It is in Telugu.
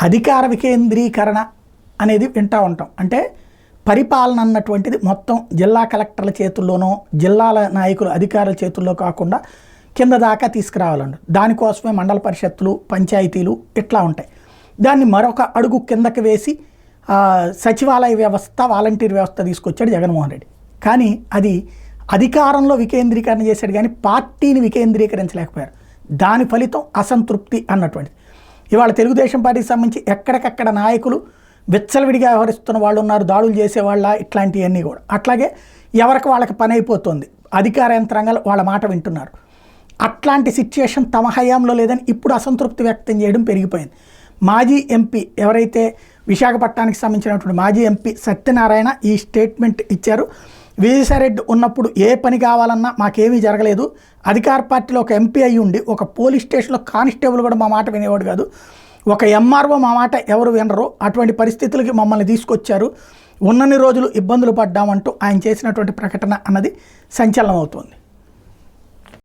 అధికార వికేంద్రీకరణ అనేది వింటూ ఉంటాం. అంటే పరిపాలన అన్నటువంటిది మొత్తం జిల్లా కలెక్టర్ల చేతుల్లోనో జిల్లాల నాయకుల అధికారుల చేతుల్లో కాకుండా కింద దాకా తీసుకురావాలండి. దానికోసమే మండల పరిషత్తులు, పంచాయతీలు ఇట్లా ఉంటాయి. దాన్ని మరొక అడుగు కిందకి వేసి సచివాలయ వ్యవస్థ, వాలంటీర్ వ్యవస్థ తీసుకొచ్చాడు జగన్మోహన్ రెడ్డి. కానీ అది అధికారంలో వికేంద్రీకరణ చేశాడు కానీ పార్టీని వికేంద్రీకరించలేకపోయారు. దాని ఫలితం అసంతృప్తి అన్నటువంటిది. ఇవాళ తెలుగుదేశం పార్టీకి సంబంధించి ఎక్కడికక్కడ నాయకులు విచ్చలవిడిగా వ్యవహరిస్తున్న వాళ్ళు ఉన్నారు, దాడులు చేసేవాళ్ళ, ఇట్లాంటివన్నీ కూడా. అట్లాగే ఎవరికి వాళ్ళకి పని అయిపోతుంది, అధికార యంత్రాంగాలు వాళ్ళ మాట వింటున్నారు. అట్లాంటి సిచ్యుయేషన్ తమ హయాంలో లేదని ఇప్పుడు అసంతృప్తి వ్యక్తం చేయడం పెరిగిపోయింది. మాజీ ఎంపీ ఎవరైతే విశాఖపట్నానికి సంబంధించినటువంటి మాజీ ఎంపీ సత్యనారాయణ ఈ స్టేట్మెంట్ ఇచ్చారు. విజయసాయిరెడ్డి ఉన్నప్పుడు ఏ పని కావాలన్నా మాకేమీ జరగలేదు. అధికార పార్టీలో ఒక ఎంపీ అయ్యి ఉండి ఒక పోలీస్ స్టేషన్లో కానిస్టేబుల్ కూడా మా మాట వినేవాడు కాదు, ఒక ఎంఆర్ఓ మా మాట ఎవరు వినరు, అటువంటి పరిస్థితులకి మమ్మల్ని తీసుకొచ్చారు, ఉన్నన్ని రోజులు ఇబ్బందులు పడ్డామంటూ ఆయన చేసినటువంటి ప్రకటన అన్నది సంచలనం అవుతుంది.